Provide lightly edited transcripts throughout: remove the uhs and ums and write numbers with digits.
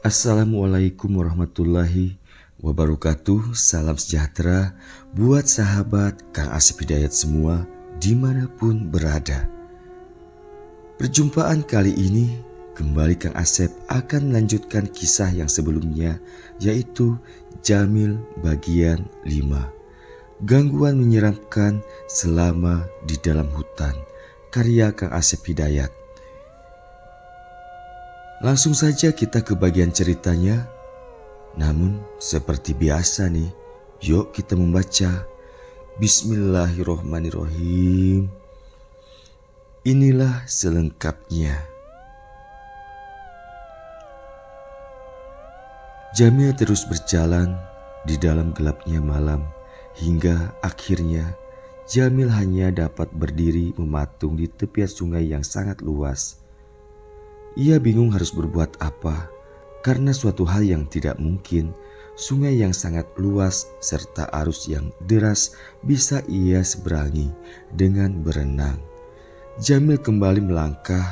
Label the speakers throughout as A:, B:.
A: Assalamualaikum warahmatullahi wabarakatuh. Salam sejahtera buat sahabat Kang Asep Hidayat semua dimanapun berada. Perjumpaan kali ini kembali Kang Asep akan melanjutkan kisah yang sebelumnya, yaitu Jamil bagian 5. Gangguan menyeramkan selama di dalam hutan, karya Kang Asep Hidayat. Langsung saja kita ke bagian ceritanya. Namun seperti biasa nih, yuk kita membaca. Bismillahirrohmanirrohim. Inilah selengkapnya. Jamil terus berjalan di dalam gelapnya malam, hingga akhirnya Jamil hanya dapat berdiri mematung di tepian sungai yang sangat luas. Ia bingung harus berbuat apa, karena suatu hal yang tidak mungkin, sungai yang sangat luas serta arus yang deras bisa ia seberangi dengan berenang. Jamil kembali melangkah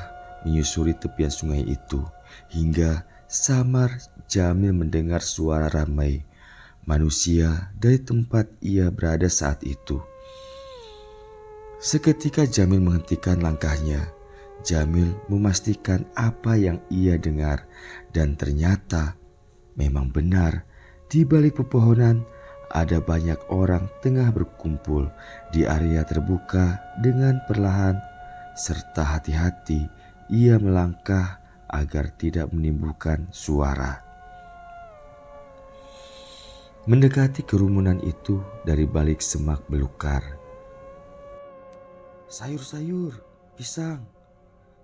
A: menyusuri tepian sungai itu, hingga samar Jamil mendengar suara ramai manusia dari tempat ia berada saat itu. Seketika Jamil menghentikan langkahnya. Jamil memastikan apa yang ia dengar, dan ternyata memang benar. Di balik pepohonan ada banyak orang tengah berkumpul di area terbuka. Dengan perlahan serta hati-hati ia melangkah agar tidak menimbulkan suara. Mendekati kerumunan itu dari balik semak belukar. Sayur-sayur, pisang,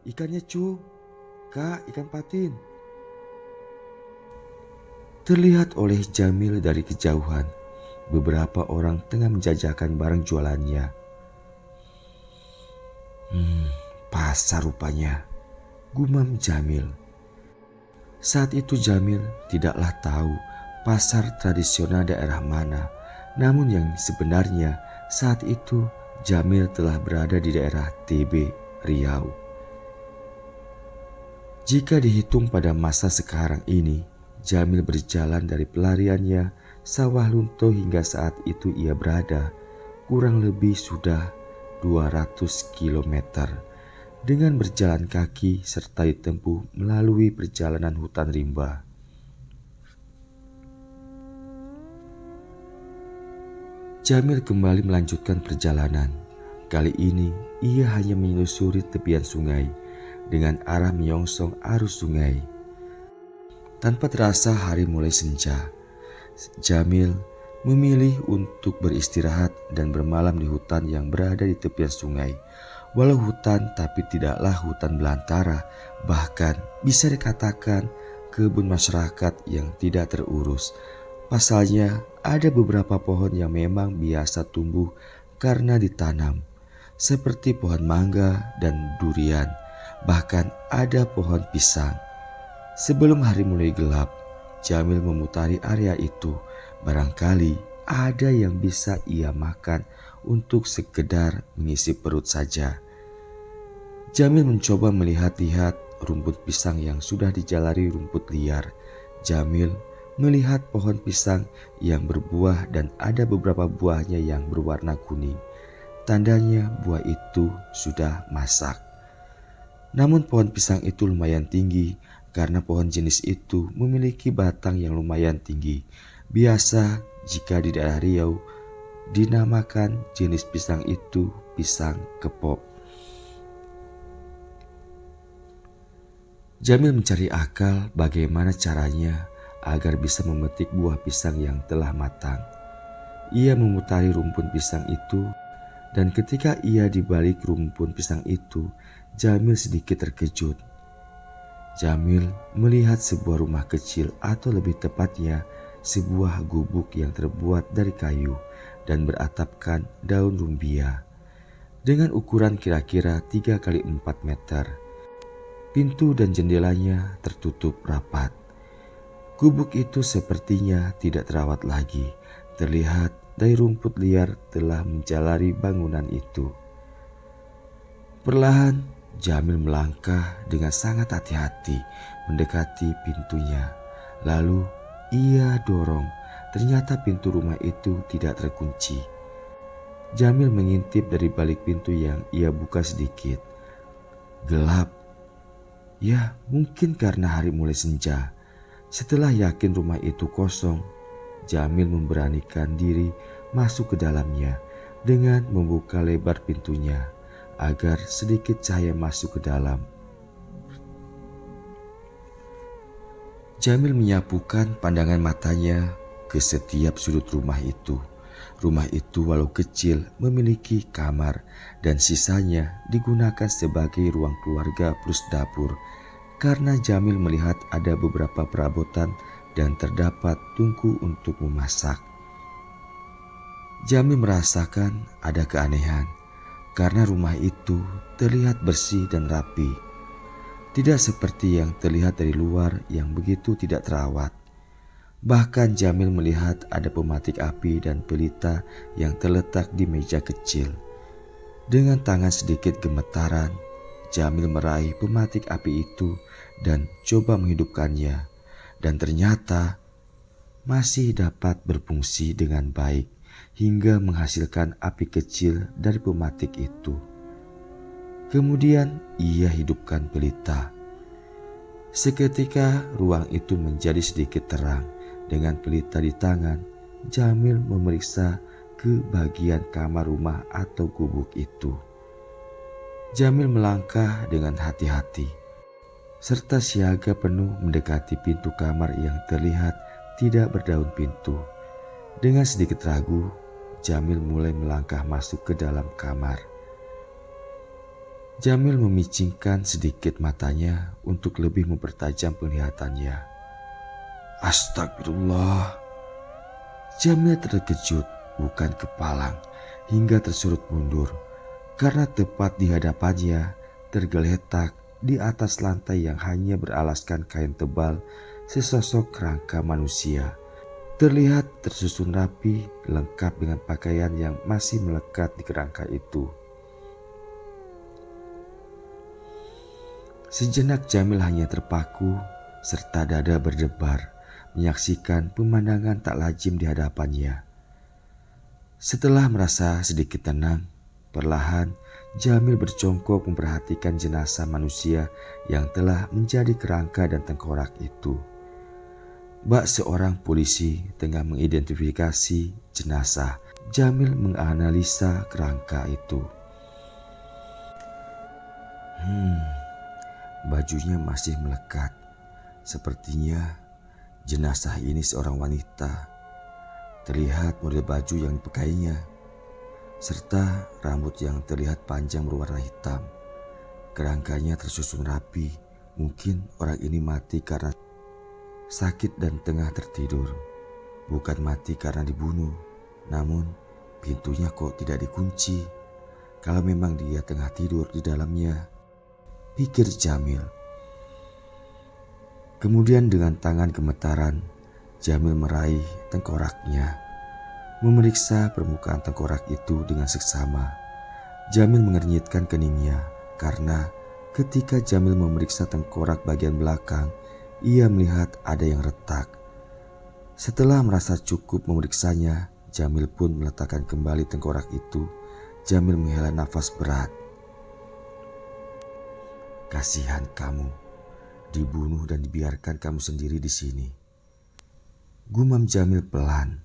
A: ikannya cu, kak, ikan patin. Terlihat oleh Jamil dari kejauhan, beberapa orang tengah menjajakan barang jualannya. Pasar rupanya, gumam Jamil. Saat itu Jamil tidaklah tahu pasar tradisional daerah mana, namun yang sebenarnya saat itu Jamil telah berada di daerah TB, Riau. Jika dihitung pada masa sekarang ini, Jamil berjalan dari pelariannya sawah lunto hingga saat itu ia berada kurang lebih sudah 200 km dengan berjalan kaki serta ditempuh melalui perjalanan hutan rimba. Jamil kembali melanjutkan perjalanan. Kali ini ia hanya menyusuri tepian sungai dengan arah menyongsong arus sungai. Tanpa terasa hari mulai senja. Jamil memilih untuk beristirahat dan bermalam di hutan yang berada di tepian sungai. Walau hutan, tapi tidaklah hutan belantara, bahkan bisa dikatakan kebun masyarakat yang tidak terurus. Pasalnya ada beberapa pohon yang memang biasa tumbuh karena ditanam, seperti pohon mangga dan durian, bahkan ada pohon pisang. Sebelum hari mulai gelap, Jamil memutari area itu. Barangkali ada yang bisa ia makan untuk sekedar mengisi perut saja. Jamil mencoba melihat-lihat rumput pisang yang sudah dijalari rumput liar. Jamil melihat pohon pisang yang berbuah dan ada beberapa buahnya yang berwarna kuning. Tandanya buah itu sudah masak. Namun pohon pisang itu lumayan tinggi karena pohon jenis itu memiliki batang yang lumayan tinggi. Biasa jika di daerah Riau dinamakan jenis pisang itu pisang kepok. Jamil mencari akal bagaimana caranya agar bisa memetik buah pisang yang telah matang. Ia memutari rumpun pisang itu, dan ketika ia di balik rumpun pisang itu, Jamil sedikit terkejut. Jamil melihat sebuah rumah kecil, atau lebih tepatnya sebuah gubuk yang terbuat dari kayu dan beratapkan daun rumbia dengan ukuran kira-kira 3 kali 4 meter. Pintu dan jendelanya tertutup rapat. Gubuk itu sepertinya tidak terawat lagi. Terlihat dari rumput liar telah menjalari bangunan itu. Perlahan Jamil melangkah dengan sangat hati-hati mendekati pintunya. Lalu ia dorong, ternyata pintu rumah itu tidak terkunci. Jamil mengintip dari balik pintu yang ia buka sedikit. Gelap. Ya, mungkin karena hari mulai senja. Setelah yakin rumah itu kosong, Jamil memberanikan diri masuk ke dalamnya dengan membuka lebar pintunya agar sedikit cahaya masuk ke dalam. Jamil menyapukan pandangan matanya ke setiap sudut rumah itu. Rumah itu walau kecil memiliki kamar dan sisanya digunakan sebagai ruang keluarga plus dapur karena Jamil melihat ada beberapa perabotan dan terdapat tungku untuk memasak. Jamil merasakan ada keanehan karena rumah itu terlihat bersih dan rapi. Tidak seperti yang terlihat dari luar yang begitu tidak terawat. Bahkan Jamil melihat ada pematik api dan pelita yang terletak di meja kecil. Dengan tangan sedikit gemetaran, Jamil meraih pematik api itu dan coba menghidupkannya. Dan ternyata masih dapat berfungsi dengan baik hingga menghasilkan api kecil dari pematik itu. Kemudian ia hidupkan pelita. Seketika ruang itu menjadi sedikit terang. Dengan pelita di tangan, Jamil memeriksa ke bagian kamar rumah atau gubuk itu. Jamil melangkah dengan hati-hati, serta siaga penuh mendekati pintu kamar yang terlihat tidak berdaun pintu. Dengan sedikit ragu, Jamil mulai melangkah masuk ke dalam kamar. Jamil memicingkan sedikit matanya untuk lebih mempertajam penglihatannya. Astagfirullah. Jamil terkejut, bukan kepalang, hingga tersurut mundur karena tepat di hadapannya tergeletak di atas lantai yang hanya beralaskan kain tebal sesosok kerangka manusia. Terlihat tersusun rapi, lengkap dengan pakaian yang masih melekat di kerangka itu. Sejenak Jamil hanya terpaku serta dada berdebar menyaksikan pemandangan tak lazim di hadapannya. Setelah merasa sedikit tenang, perlahan Jamil berjongkok memperhatikan jenazah manusia yang telah menjadi kerangka dan tengkorak itu. Bak seorang polisi tengah mengidentifikasi jenazah. Jamil menganalisa kerangka itu. Bajunya masih melekat. Sepertinya jenazah ini seorang wanita. Terlihat model baju yang dipakainya, serta rambut yang terlihat panjang berwarna hitam. Kerangkanya tersusun rapi. Mungkin orang ini mati karena sakit dan tengah tertidur. Bukan mati karena dibunuh. Namun pintunya kok tidak dikunci. Kalau memang dia tengah tidur di dalamnya, pikir Jamil. Kemudian dengan tangan gemetaran, Jamil meraih tengkoraknya, memeriksa permukaan tengkorak itu dengan seksama. Jamil mengernyitkan keningnya karena ketika Jamil memeriksa tengkorak bagian belakang, ia melihat ada yang retak. Setelah merasa cukup memeriksanya, Jamil pun meletakkan kembali tengkorak itu. Jamil menghela nafas berat. Kasihan kamu, dibunuh dan dibiarkan kamu sendiri di sini. Gumam Jamil pelan.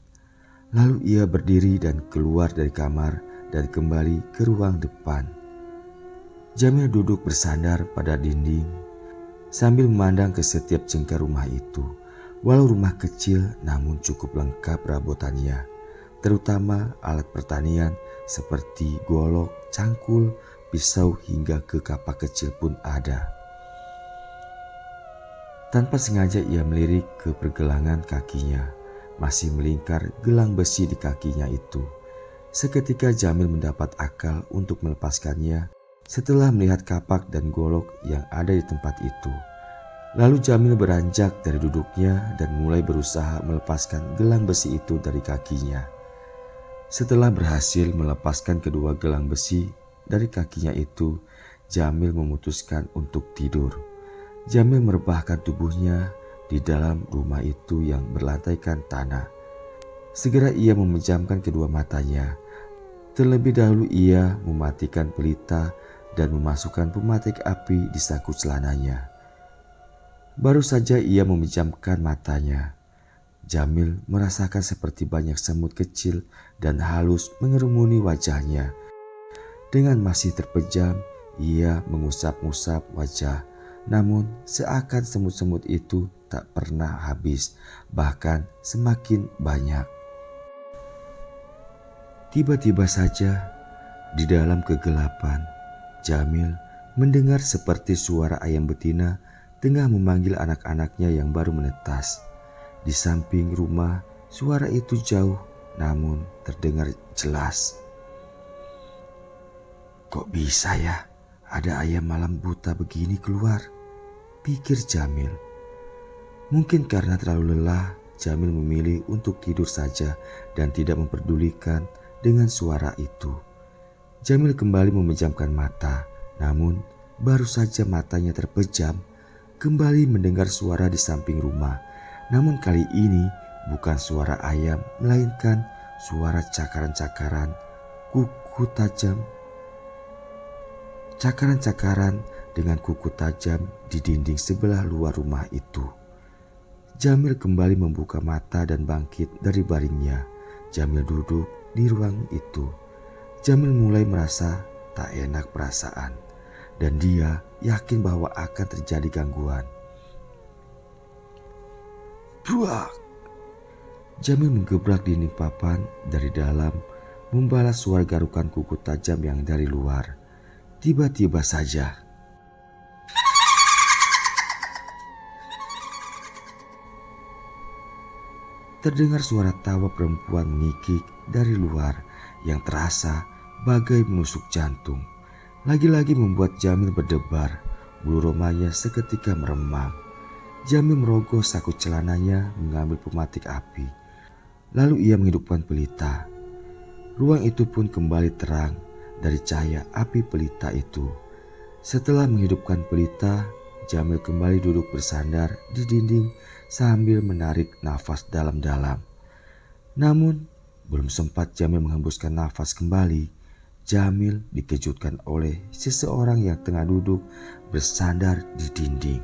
A: Lalu ia berdiri dan keluar dari kamar dan kembali ke ruang depan. Jamil duduk bersandar pada dinding sambil memandang ke setiap jengkal rumah itu. Walau rumah kecil namun cukup lengkap perabotannya, terutama alat pertanian seperti golok, cangkul, pisau hingga ke kapak kecil pun ada. Tanpa sengaja ia melirik ke pergelangan kakinya. Masih melingkar gelang besi di kakinya itu. Seketika Jamil mendapat akal untuk melepaskannya setelah melihat kapak dan golok yang ada di tempat itu. Lalu Jamil beranjak dari duduknya dan mulai berusaha melepaskan gelang besi itu dari kakinya. Setelah berhasil melepaskan kedua gelang besi dari kakinya itu, Jamil memutuskan untuk tidur. Jamil merebahkan tubuhnya di dalam rumah itu yang berlantaikan tanah. Segera ia memejamkan kedua matanya. Terlebih dahulu ia mematikan pelita dan memasukkan pematik api di saku celananya. Baru saja ia memejamkan matanya, Jamil merasakan seperti banyak semut kecil dan halus mengerumuni wajahnya. Dengan masih terpejam, ia mengusap-ngusap wajah. Namun seakan semut-semut itu tak pernah habis, bahkan semakin banyak. Tiba-tiba saja di dalam kegelapan, Jamil mendengar seperti suara ayam betina tengah memanggil anak-anaknya yang baru menetas. Di samping rumah, suara itu jauh namun terdengar jelas. Kok bisa ya ada ayam malam buta begini keluar? Pikir Jamil. Mungkin karena terlalu lelah, Jamil memilih untuk tidur saja dan tidak memperdulikan dengan suara itu. Jamil kembali memejamkan mata, namun baru saja matanya terpejam, kembali mendengar suara di samping rumah. Namun kali ini bukan suara ayam, melainkan suara cakaran-cakaran kuku tajam. Cakaran-cakaran dengan kuku tajam di dinding sebelah luar rumah itu. Jamil kembali membuka mata dan bangkit dari baringnya. Jamil duduk di ruang itu. Jamil mulai merasa tak enak perasaan dan dia yakin bahwa akan terjadi gangguan. Bruak! Jamil menggebrak dinding papan dari dalam, membalas suara garukan kuku tajam yang dari luar. Tiba-tiba saja terdengar suara tawa perempuan mengikik dari luar yang terasa bagai menusuk jantung. Lagi-lagi membuat Jamil berdebar, bulu romanya seketika meremang. Jamil merogoh saku celananya mengambil pematik api. Lalu ia menghidupkan pelita. Ruang itu pun kembali terang dari cahaya api pelita itu. Setelah menghidupkan pelita, Jamil kembali duduk bersandar di dinding sambil menarik nafas dalam-dalam. Namun, belum sempat Jamil menghembuskan nafas kembali, Jamil dikejutkan oleh seseorang yang tengah duduk bersandar di dinding.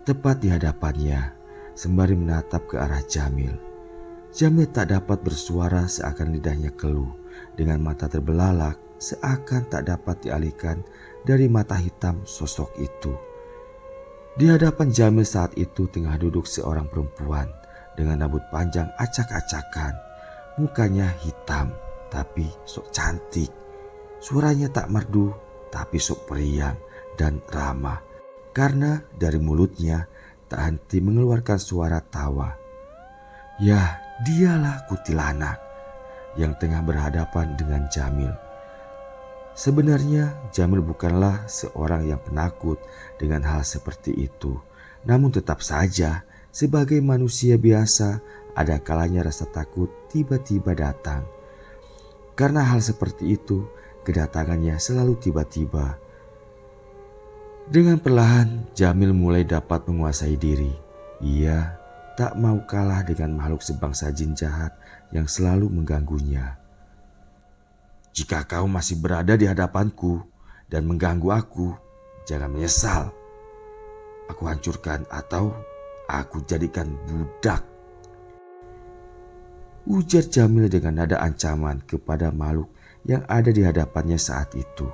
A: Tepat di hadapannya, sembari menatap ke arah Jamil. Jamil tak dapat bersuara seakan lidahnya keluh. Dengan mata terbelalak, seakan tak dapat dialihkan dari mata hitam sosok itu. Di hadapan Jamil saat itu tengah duduk seorang perempuan dengan rambut panjang acak-acakan. Mukanya hitam tapi sok cantik. Suaranya tak merdu tapi sok periang dan ramah. Karena dari mulutnya tak henti mengeluarkan suara tawa. Ya, dialah kuntilanak yang tengah berhadapan dengan Jamil. Sebenarnya Jamil bukanlah seorang yang penakut dengan hal seperti itu. Namun tetap saja sebagai manusia biasa ada kalanya rasa takut tiba-tiba datang. Karena hal seperti itu kedatangannya selalu tiba-tiba. Dengan perlahan Jamil mulai dapat menguasai diri. Ia tak mau kalah dengan makhluk sebangsa jin jahat yang selalu mengganggunya. Jika kau masih berada di hadapanku dan mengganggu aku, jangan menyesal. Aku hancurkan atau aku jadikan budak. Ujar Jamil dengan nada ancaman kepada makhluk yang ada di hadapannya saat itu.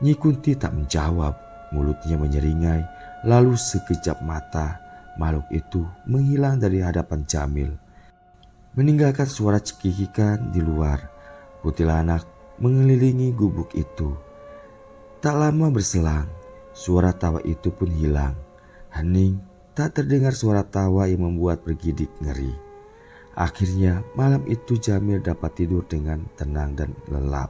A: Nyi Kunti tak menjawab, mulutnya menyeringai, lalu sekejap mata makhluk itu menghilang dari hadapan Jamil. Meninggalkan suara cekikikan di luar. Kuntilanak mengelilingi gubuk itu. Tak lama berselang, suara tawa itu pun hilang. Hening, tak terdengar suara tawa yang membuat bergidik ngeri. Akhirnya malam itu Jamil dapat tidur dengan tenang dan lelap.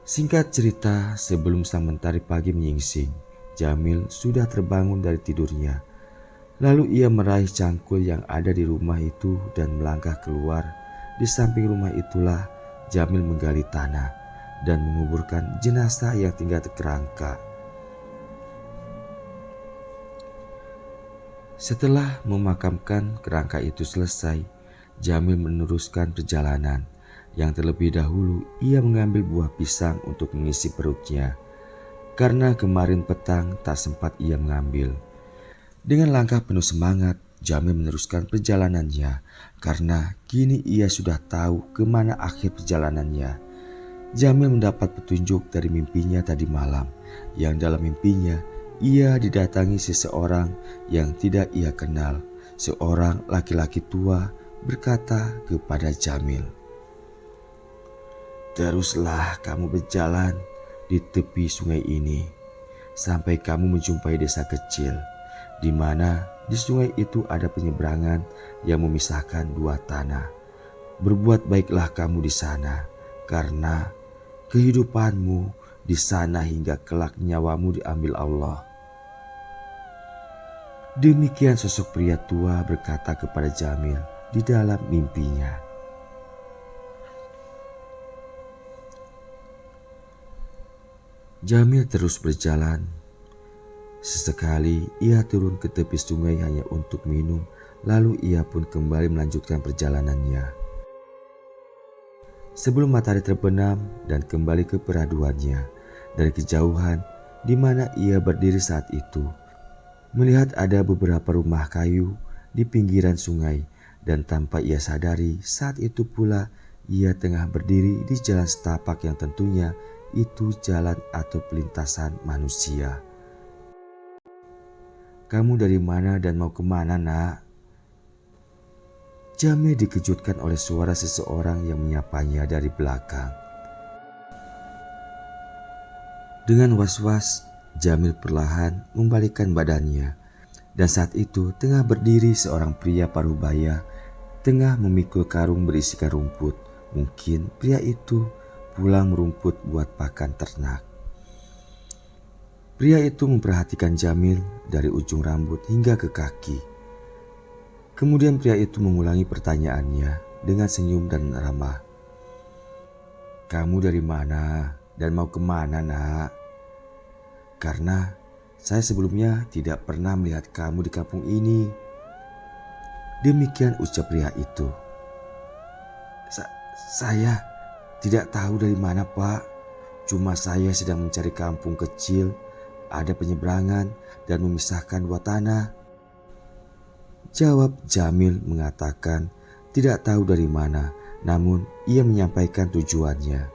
A: Singkat cerita, sebelum sang mentari pagi menyingsing, Jamil sudah terbangun dari tidurnya. Lalu ia meraih cangkul yang ada di rumah itu dan melangkah keluar. Di samping rumah itulah Jamil menggali tanah dan menguburkan jenazah yang tinggal terkerangka. Setelah memakamkan kerangka itu selesai, Jamil meneruskan perjalanan. Yang terlebih dahulu ia mengambil buah pisang untuk mengisi perutnya, karena kemarin petang tak sempat ia mengambil. Dengan langkah penuh semangat, Jamil meneruskan perjalanannya karena kini ia sudah tahu kemana akhir perjalanannya. Jamil mendapat petunjuk dari mimpinya tadi malam, yang dalam mimpinya ia didatangi seseorang yang tidak ia kenal. Seorang laki-laki tua berkata kepada Jamil, "Teruslah kamu berjalan di tepi sungai ini sampai kamu menjumpai desa kecil, di mana di sungai itu ada penyeberangan yang memisahkan dua tanah. Berbuat baiklah kamu di sana, karena kehidupanmu di sana hingga kelak nyawamu diambil Allah." Demikian sosok pria tua berkata kepada Jamil di dalam mimpinya. Jamil terus berjalan. Sesekali ia turun ke tepi sungai hanya untuk minum, lalu ia pun kembali melanjutkan perjalanannya. Sebelum matahari terbenam dan kembali ke peraduannya, dari kejauhan di mana ia berdiri saat itu, melihat ada beberapa rumah kayu di pinggiran sungai, dan tanpa ia sadari saat itu pula ia tengah berdiri di jalan setapak yang tentunya itu jalan atau pelintasan manusia. "Kamu dari mana dan mau kemana, nak?" Jamil dikejutkan oleh suara seseorang yang menyapanya dari belakang. Dengan was-was, Jamil perlahan membalikkan badannya, dan saat itu tengah berdiri seorang pria parubaya, tengah memikul karung berisikan rumput. Mungkin pria itu pulang merumput buat pakan ternak. Pria itu memperhatikan Jamil dari ujung rambut hingga ke kaki. Kemudian pria itu mengulangi pertanyaannya dengan senyum dan ramah. "Kamu dari mana dan mau kemana, nak? Karena saya sebelumnya tidak pernah melihat kamu di kampung ini." Demikian ucap pria itu. Saya tidak tahu dari mana, Pak. Cuma saya sedang mencari kampung kecil, ada penyeberangan dan memisahkan dua tanah." Jawab Jamil mengatakan tidak tahu dari mana, namun ia menyampaikan tujuannya.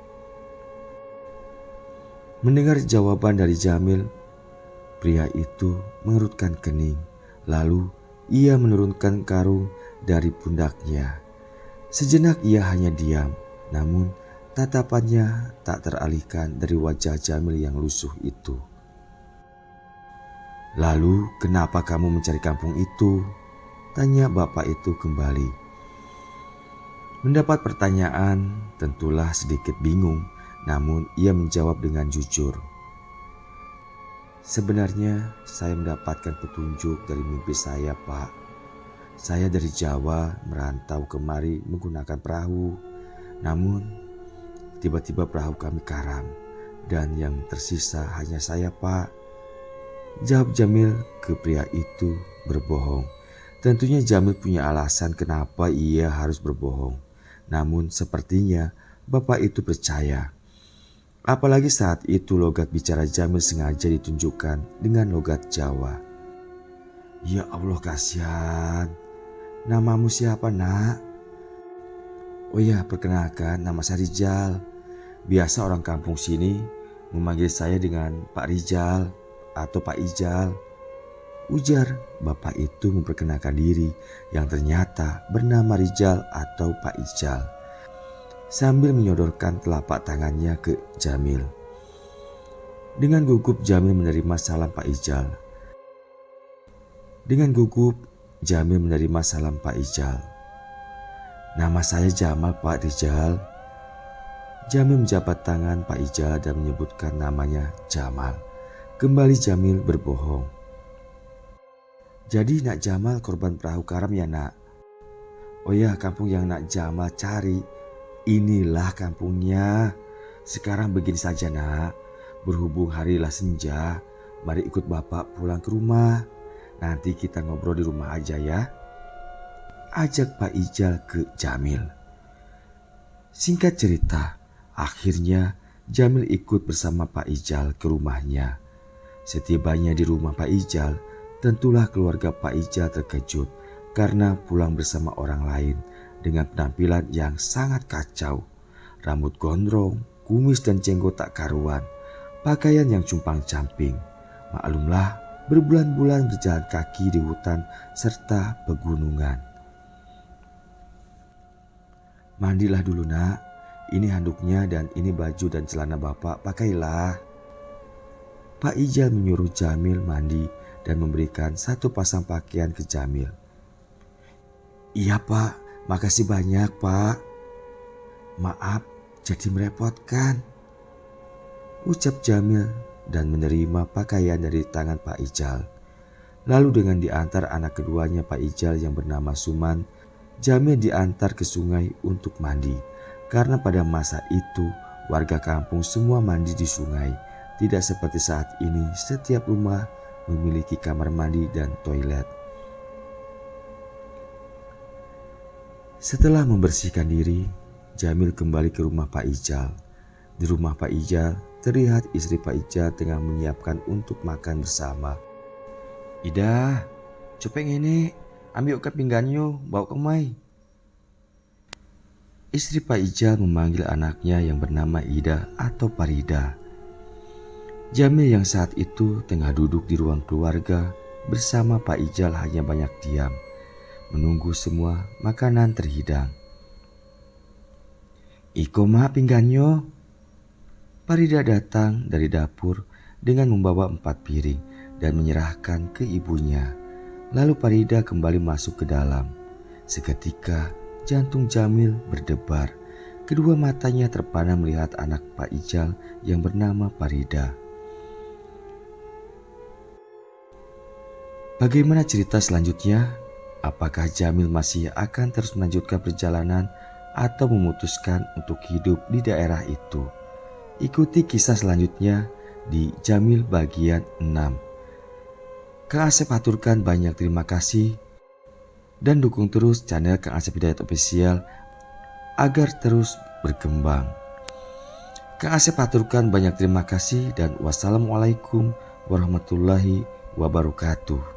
A: Mendengar jawaban dari Jamil, pria itu mengerutkan kening. Lalu ia menurunkan karung dari pundaknya. Sejenak ia hanya diam, namun tatapannya tak teralihkan dari wajah Jamil yang lusuh itu. "Lalu kenapa kamu mencari kampung itu?" tanya bapak itu kembali. Mendapat pertanyaan tentulah sedikit bingung, namun ia menjawab dengan jujur. "Sebenarnya saya mendapatkan petunjuk dari mimpi saya, Pak. Saya dari Jawa merantau kemari menggunakan perahu. Namun tiba-tiba perahu kami karam dan yang tersisa hanya saya, Pak." Jawab Jamil ke pria itu berbohong. Tentunya Jamil punya alasan kenapa ia harus berbohong. Namun sepertinya bapak itu percaya. Apalagi saat itu logat bicara Jamil sengaja ditunjukkan dengan logat Jawa. "Ya Allah, kasihan. Namamu siapa, nak?" "Oh ya, perkenalkan, nama saya Rijal. Biasa orang kampung sini memanggil saya dengan Pak Rijal atau Pak Ijal," ujar bapak itu memperkenalkan diri yang ternyata bernama Rijal atau Pak Ijal, sambil menyodorkan telapak tangannya ke Jamil. Dengan gugup Jamil menerima salam Pak Ijal. "Nama saya Jamal, Pak Rijal." Jamil menjabat tangan Pak Ijal dan menyebutkan namanya Jamal. Kembali Jamil berbohong. "Jadi Nak Jamal korban perahu karam ya, nak?" "Oh ya, kampung yang Nak Jamal cari, inilah kampungnya. Sekarang begini saja, nak. Berhubung harilah senja, mari ikut bapak pulang ke rumah. Nanti kita ngobrol di rumah aja ya, ajak Pak Ijal ke Jamil. Singkat cerita, akhirnya Jamil ikut bersama Pak Ijal ke rumahnya. Setibanya di rumah Pak Ijal, tentulah keluarga Pak Ijal terkejut karena pulang bersama orang lain dengan penampilan yang sangat kacau. Rambut gondrong, kumis dan jenggot tak karuan, pakaian yang cumpang-camping. Maklumlah, berbulan-bulan berjalan kaki di hutan serta pegunungan. Mandilah dulu nak, ini handuknya dan ini baju dan celana bapak, pakailah. Pak Ijal menyuruh Jamil mandi dan memberikan satu pasang pakaian ke Jamil. Iya pak, makasih banyak pak. Maaf jadi merepotkan, ucap Jamil dan menerima pakaian dari tangan Pak Ijal. Lalu dengan diantar anak keduanya Pak Ijal yang bernama Suman, Jamil diantar ke sungai untuk mandi. Karena pada masa itu warga kampung semua mandi di sungai. Tidak seperti saat ini setiap rumah memiliki kamar mandi dan toilet. Setelah membersihkan diri, Jamil kembali ke rumah Pak Ijal. Di rumah Pak Ijal terlihat istri Pak Ijal tengah menyiapkan untuk makan bersama. Ida, copeng ini, ambil ke pinggannya, bawa ke mai. Istri Pak Ijal memanggil anaknya yang bernama Ida atau Parida. Jamil yang saat itu tengah duduk di ruang keluarga bersama Pak Ijal hanya banyak diam, menunggu semua makanan terhidang. Iko mah pinggannya. Parida datang dari dapur dengan membawa 4 piring dan menyerahkan ke ibunya. Lalu Parida kembali masuk ke dalam. Seketika jantung Jamil berdebar. Kedua matanya terpana melihat anak Pak Ijal yang bernama Parida. Bagaimana cerita selanjutnya? Apakah Jamil masih akan terus melanjutkan perjalanan atau memutuskan untuk hidup di daerah itu? Ikuti kisah selanjutnya di Jamil bagian 6. Kang Asep aturkan banyak terima kasih dan dukung terus channel Kang Asep Hidayat Official agar terus berkembang. Kang Asep aturkan banyak terima kasih dan wassalamualaikum warahmatullahi wabarakatuh.